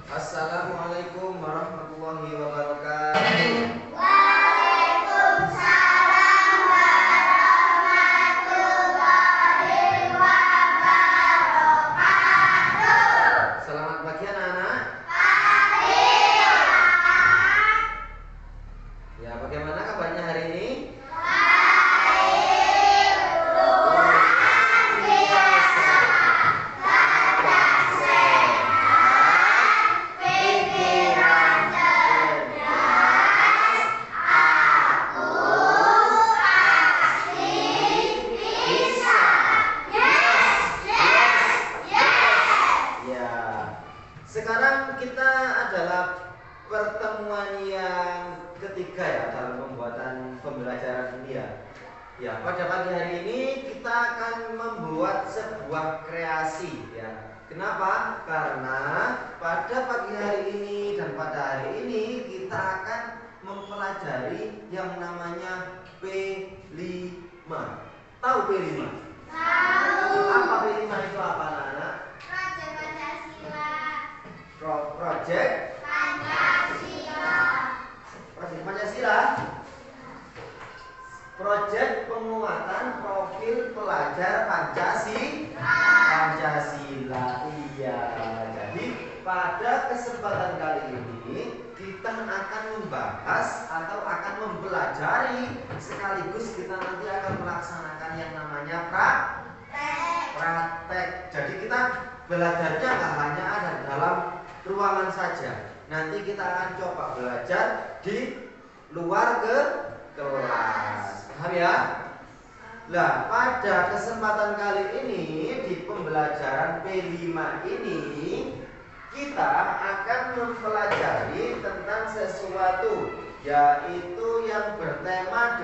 Assalamualaikum warahmatullahi wabarakatuh. Waalaikumsalam warahmatullahi wabarakatuh. Selamat pagi anak-anak. Pagi. Ya, bagaimana kabarnya hari ini? Baik, luar biasa. Badan sehat, pikiran cerdas. Aku pasti bisa. Yes, yes, yes. Ya. Sekarang kita adalah pertemuan yang ketiga ya dalam pembuatan pembelajaran ini ya. Ya, pada pagi hari ini kita akan membuat sebuah kreasi ya. Kenapa? Karena pada pagi hari ini dan pada hari ini kita akan mempelajari yang namanya P5. Tahu P5? Tahu. Apa P5 itu apa anak-anak? Project Pancasila. Project Pancasila. Pancasila. Proyek penguatan profil pelajar Pancasila. Iya. Jadi pada kesempatan kali ini kita akan membahas atau akan mempelajari sekaligus kita nanti akan melaksanakan yang namanya praktek. Jadi kita belajarnya nggak hanya ada dalam ruangan saja. Nanti kita akan coba belajar di luar kelas. Paham ya? Nah, pada kesempatan kali ini di pembelajaran P5 ini kita akan mempelajari tentang sesuatu yaitu yang bertema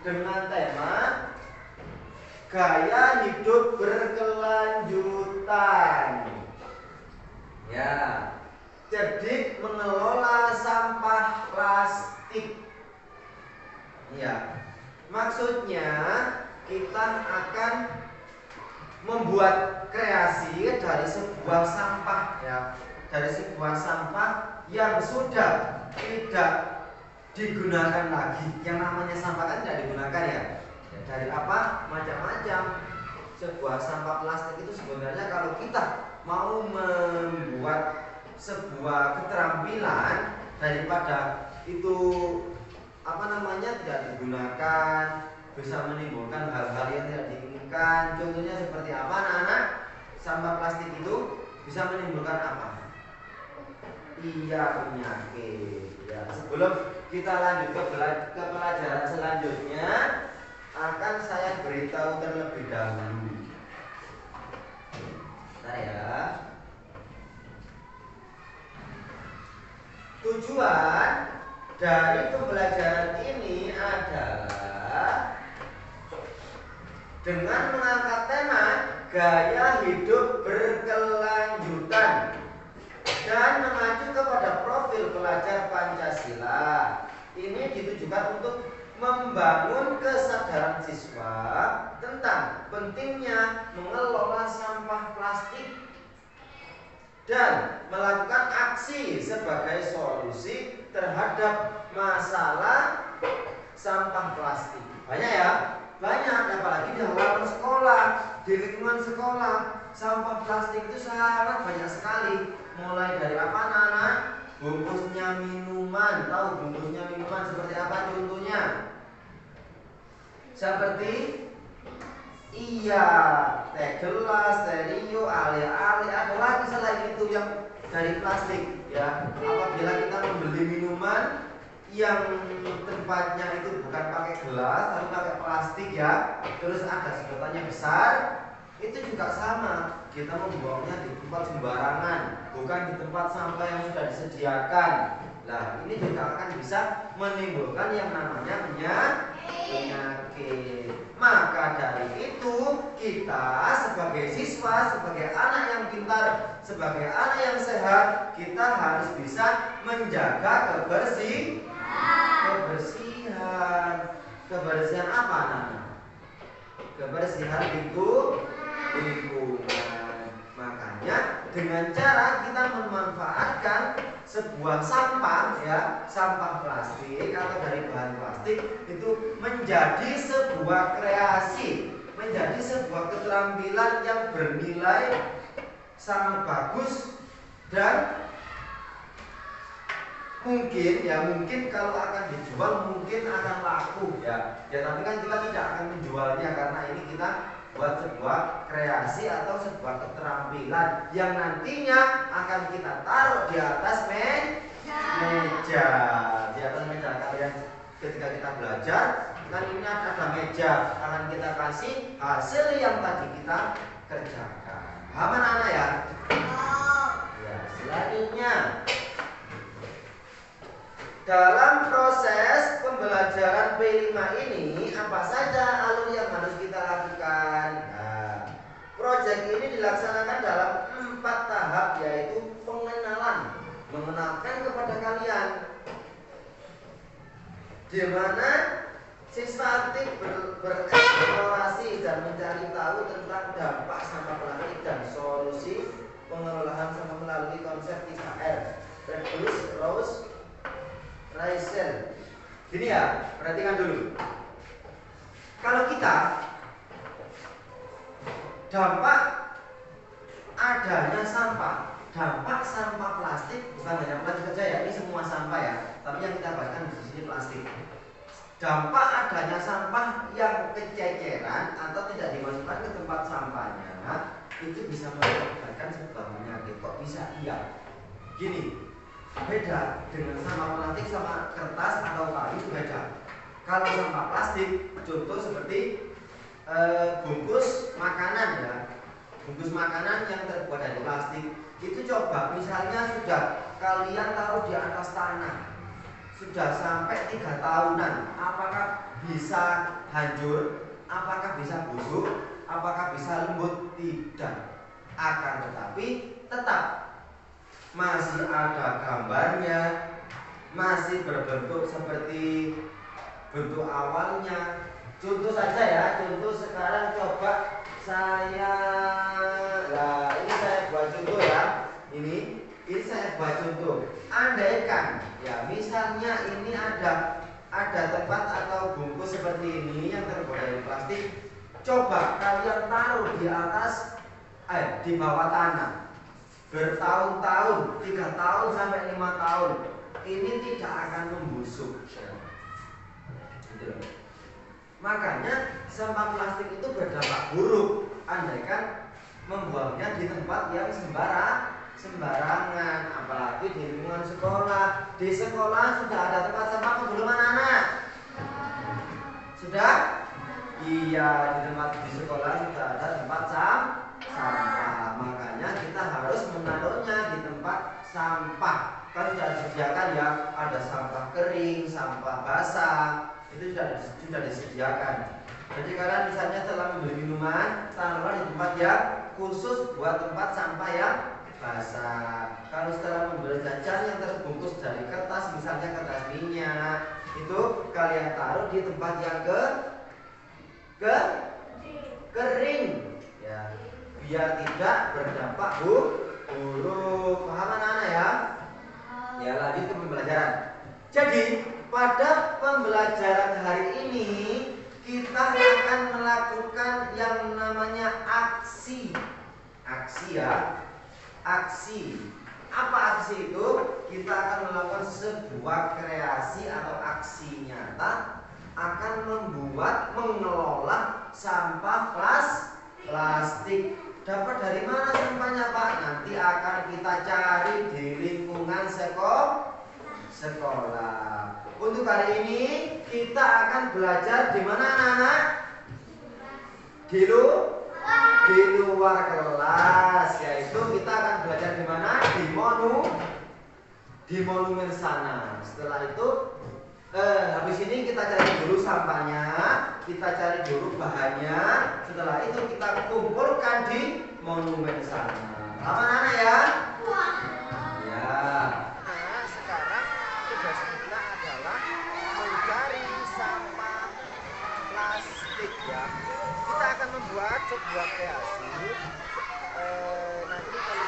dengan tema gaya hidup berkelanjutan. Ya, cerdik mengelola sampah plastik. Ya, maksudnya kita akan membuat kreasi dari sebuah sampah ya, dari sebuah sampah yang sudah tidak digunakan lagi. Yang namanya sampah kan tidak digunakan ya. Ya, dari apa? Macam-macam. Sebuah sampah plastik itu sebenarnya kalau kita mau membuat sebuah keterampilan daripada itu tidak digunakan, bisa menimbulkan hal-hal yang tidak diinginkan. Contohnya seperti apa anak-anak? Sampah plastik itu bisa menimbulkan apa? Iya, penyakit. Ya, sebelum kita lanjut ke pelajaran selanjutnya, akan saya beritahu terlebih dahulu. Bentar ya. Tujuan dari pembelajaran ini adalah dengan mengangkat tema gaya hidup berkelanjutan dan mengacu kepada profil pelajar Pancasila. Ini ditujukan untuk membangun kesadaran siswa tentang pentingnya mengelola sampah plastik dan melakukan aksi sebagai solusi terhadap masalah sampah plastik. Banyak ya? Banyak, apalagi di halaman sekolah, di lingkungan sekolah. Sampah plastik itu sangat banyak sekali. Mulai dari apa anak-anak? Bungkusnya minuman. Tahu bungkusnya minuman seperti apa contohnya? Seperti teh gelas, stereo, ale-ale, ada lagi selain itu yang dari plastik ya. Apabila kita membeli minuman yang tempatnya itu bukan pakai gelas tapi pakai plastik ya, terus ada sedotannya besar, itu juga sama. Kita membuangnya di tempat sembarangan, bukan di tempat sampah yang sudah disediakan. Nah, ini juga akan bisa menimbulkan yang namanya penyakit. Maka dari itu kita sebagai siswa, sebagai anak yang pintar, sebagai anak yang sehat, kita harus bisa menjaga kebersihan. Kebersihan apa anak? Kebersihan lingkungan. Makanya Artinya dengan cara kita memanfaatkan sebuah sampah ya, sampah plastik atau dari bahan plastik itu menjadi sebuah kreasi, menjadi sebuah keterampilan yang bernilai sangat bagus dan mungkin kalau akan dijual mungkin akan laku ya tapi kan kita tidak akan menjualnya karena ini kita buat sebuah kreasi atau sebuah keterampilan yang nantinya akan kita taruh di atas meja di atas meja kalian ketika kita belajar kan ini ada meja akan kita kasih hasil yang tadi kita kerjakan. Paham anak-anak ya? Ya, selanjutnya dalam proses pembelajaran P5 ini apa saja alur yang harus kita lakukan? Nah, proyek ini dilaksanakan dalam 4 tahap yaitu pengenalan, mengenalkan kepada kalian di mana siswa aktif bereksplorasi dan mencari tahu tentang dampak sampah plastik dan solusi pengelolaan sampah melalui konsep 3R, reduce, reuse, recycle. Gini ya, perhatikan dulu. Kalau kita dampak adanya sampah, dampak sampah plastik bukan hanya plastik saja ya, ini semua sampah ya. Tapi yang kita bahaskan di sini plastik. Dampak adanya sampah yang kececeran atau tidak dimasukkan ke tempat sampahnya itu bisa mengakibatkan sebuah penyakit. Kok bisa? Iya. Gini. Beda dengan sampah plastik sama kertas atau kayu itu beda. Kalau sampah plastik, contoh seperti bungkus makanan ya, bungkus makanan yang terbuat dari plastik itu coba misalnya sudah kalian taruh di atas tanah, sudah sampai 3 tahunan, apakah bisa hancur? Apakah bisa busuk? Apakah bisa lembut? Tidak. Akan tetapi tetap masih ada gambarnya, masih berbentuk seperti bentuk awalnya. Contoh saja ya, contoh sekarang coba saya, ini saya buat contoh ya. Ini saya buat contoh. Andaikan ya, misalnya ini ada tempat atau bungkus seperti ini yang terbuat dari plastik. Coba kalian taruh di atas, di bawah tanah. Bertahun-tahun, 3 tahun sampai 5 tahun, ini tidak akan membusuk. Makanya sampah plastik itu berdampak buruk andaikan membuangnya di tempat yang sembarangan, apalagi di lingkungan sekolah. Di sekolah sudah ada tempat sampah belum anak-anak? Sudah? Iya, di sekolah sudah ada tempat sampah. Makanya kita harus menaruhnya di tempat sampah. Kan sudah disediakan ya, ada sampah kering, sampah basah, itu sudah disediakan. Jadi kalian misalnya setelah membeli minuman, taruhlah di tempat yang khusus buat tempat sampah yang basah. Kalau setelah membeli jajan yang terbungkus dari kertas, misalnya kertas minyak, itu kalian taruh di tempat yang kering ya, biar tidak berdampak buruk. Paham anak-anak ya? Ya, lanjut ke pembelajaran. Jadi pada pembelajaran hari ini kita akan melakukan yang namanya aksi ya. Aksi. Apa aksi itu? Kita akan melakukan sebuah kreasi atau aksi nyata akan mengelola sampah plastik. Dapat dari mana sampahnya Pak? Nanti akan kita cari di lingkungan sekolah. Untuk kali ini kita akan belajar di mana anak-anak? Di luar kelas, yaitu kita akan belajar di mana? Di monumen sana. Setelah itu habis ini kita cari dulu sampahnya, kita cari dulu bahannya. Setelah itu kita kumpulkan di monumen sana. Aman-aman ya? Ya. Nah, sekarang tugas kita adalah mencari sampah plastik ya. Kita akan membuat sebuah kreasi. Nanti kalau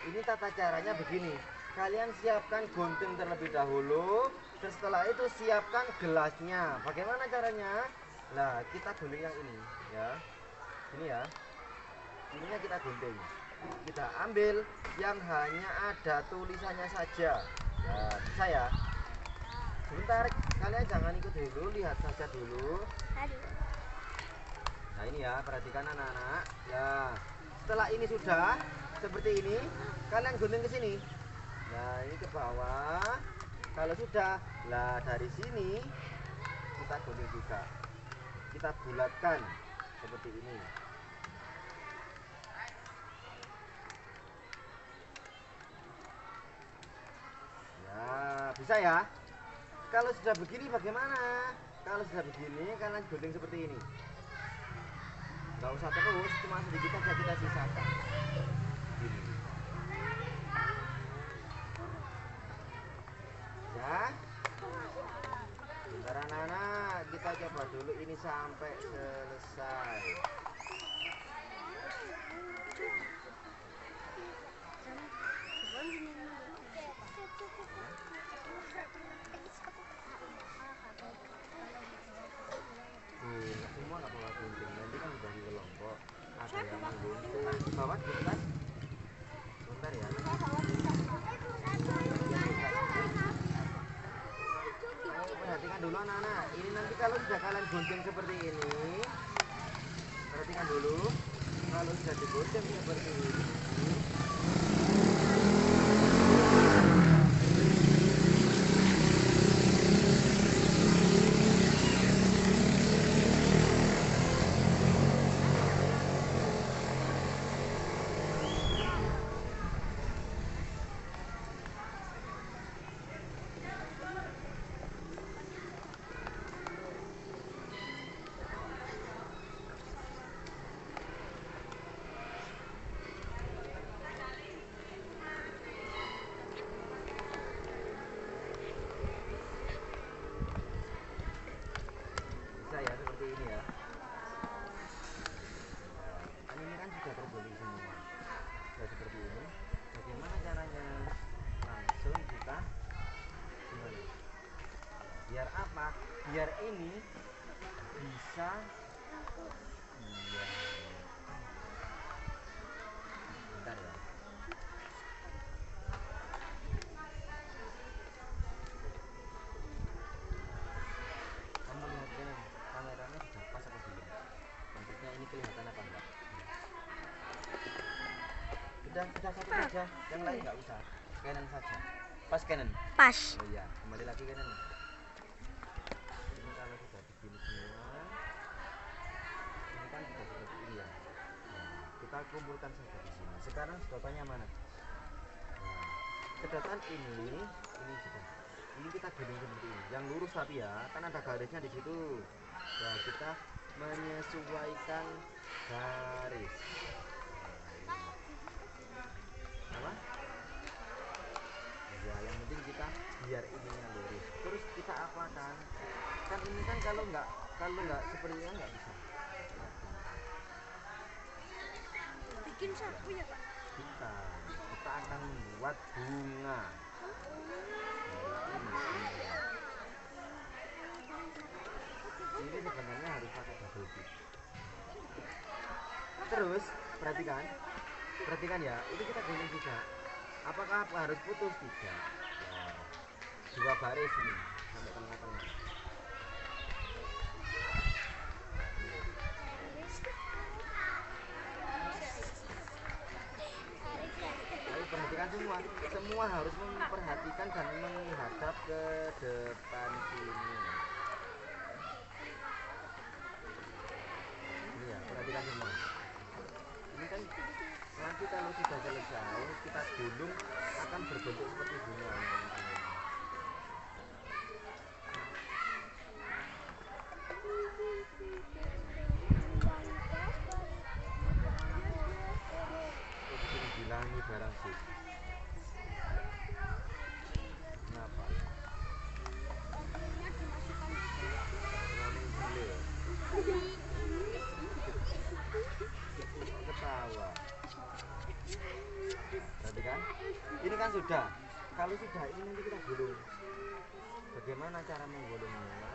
ini tata caranya begini. Kalian siapkan gunting terlebih dahulu, dan setelah itu siapkan gelasnya. Bagaimana caranya? Nah, kita gunting yang ini, ya. Ini ya. Ininya kita gunting. Kita ambil yang hanya ada tulisannya saja. Nah, bisa ya? Sebentar, kalian jangan ikut dulu, lihat saja dulu. Nah, ini ya, perhatikan anak-anak. Ya, setelah ini sudah seperti ini, kalian gunting ke sini. Nah, ini ke bawah. Kalau sudah, lah dari sini kita gunting juga. Kita bulatkan seperti ini. Ya, bisa ya? Kalau sudah begini bagaimana? Kalau sudah begini, kalian gunting seperti ini. Nggak usah terus, cuma sedikit saja kita sisakan. Gini. Ya. Bentar anak-anak, kita coba dulu ini sampai selesai. Semua nggak bawa gunting, nanti kan dibagi kelompok. Ada yang menggunting, bawa gunting. Bentar ya. Perhatikan dulu anak-anak. Ini nanti kalau sudah kalian gunting seperti ini, perhatikan dulu. Kalau sudah digunting seperti ini, ya seperti ini ya. Kan ini kan sudah tergunting semua. Sudah seperti ini. Bagaimana caranya? Langsung kita gimana? Biar apa? Biar ini bisa bentar ya. Kamu lihat ini kameranya sudah pas apa belum? Bentuknya ini kelihatan apa enggak? Sudah satu saja, yang lain nggak usah. Canon saja. Pas Canon. Pas. Oh iya, kembali lagi Canon. Ini kalau sudah begini semua, ini kan sudah seperti ini ya. Nah, kita kumpulkan saja di sini. Sekarang sedotannya mana? Nah, sedotan ini sudah. Ini kita gunting seperti ini. Yang lurus tapi ya, kan ada garisnya di situ. Nah, kita menyesuaikan garis. Apa? Ya, yang penting kita biar ininya lurus. Terus kita apakan? Kan ini kan kalau nggak seperti ini nggak bisa. Bikin sapu ya Pak? Kita akan membuat bunga. Ini sebenarnya harus pakai double tip. Terus perhatikan ya, ini kita gunting juga. Apakah harus putus? Tidak. Nah, dua baris ini sampai tengah-tengah. Tapi perhatikan semua harus memperhatikan dan menghadap ke depan sini. Ini ya, perhatikan semua. Ini kan nanti kalau sudah selesai kita gulung akan berbentuk seperti bunga. Ini bilangi barang sih. Kenapa? Ketawa. Perhatikan. Ini kan sudah. Kalau sudah ini nanti kita gulung. Bagaimana cara menggulungnya?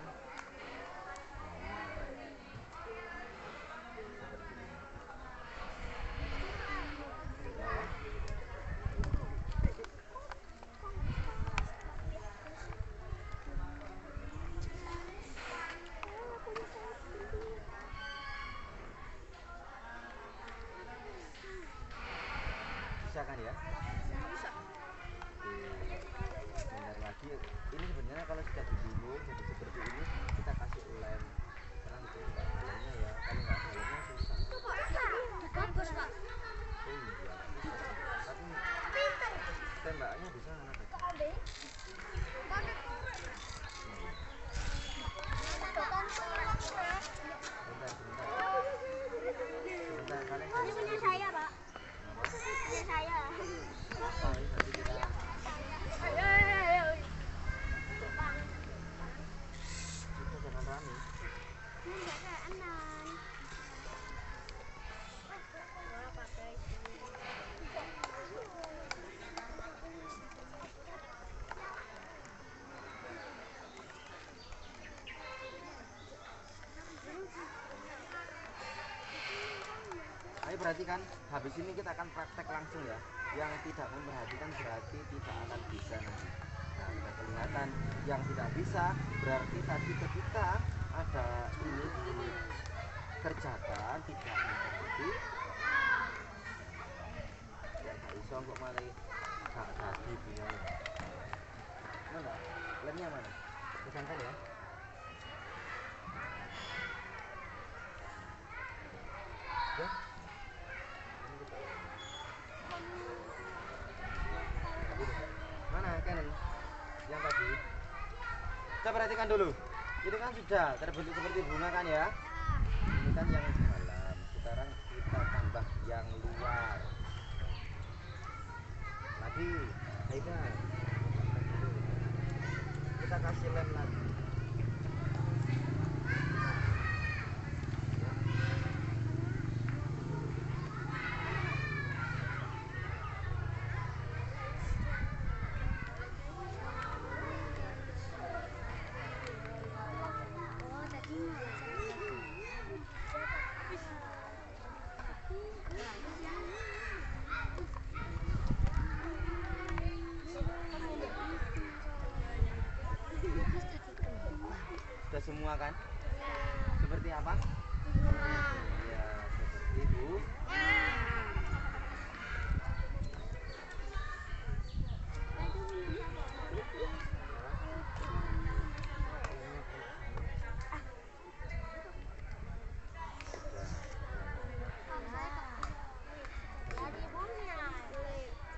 Bisa kan ya? Bisa. Sebentar lagi. Ini sebenarnya kalau sudah digulung jadi seperti ini kita kasih lem. Sekarang dicoba lemnya ya. Kalau nggak ada lemnya susah. Bagus, Pak. Oh iya. Tapi tembaknya di sana. Sebentar kalian Ini punya saya, Pak. Punya saya. nanti kita Ayo. kita jangan rame. Enggak kayak anan. Ayo perhatikan, habis ini kita akan praktek langsung ya. Yang tidak memperhatikan berarti tidak akan bisa nanti. Nah, sudah kelihatan. Yang tidak bisa berarti tadi ketika ada ini dikerjakan tidak mengerti. Ya nggak bisa kok malah gak jadi punya. Mana? Lemnya mana? Kesangkan ya. Ya. Mana Canon yang tadi? Kita perhatikan dulu. Ini kan sudah terbentuk seperti bunga kan ya? Ini kan yang dalam. Sekarang kita tambah yang luar. Lagi, Haikal. Kita kasih lem lagi. Oh, tadi Sudah semua kan? Seperti apa? Ya, seperti itu.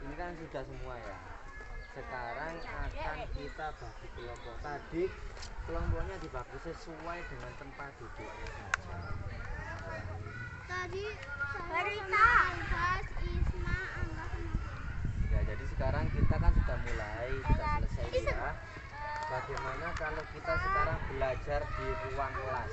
Ini kan sudah semua ya. Sekarang akan kita bagi kelompok. Tadi kelompoknya dibagi sesuai dengan tempat duduknya saja. Tadi Barita, Bas, Isma, Angga sama Ya, jadi sekarang kita kan sudah mulai, sudah selesai ya. Bagaimana kalau kita sekarang belajar di ruang kelas?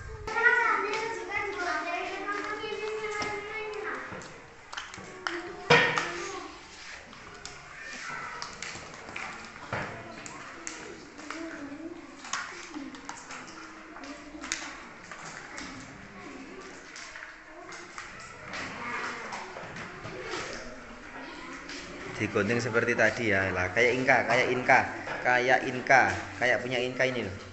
Digunting seperti tadi ya lah, kayak Inka, kayak punya Inka ini loh.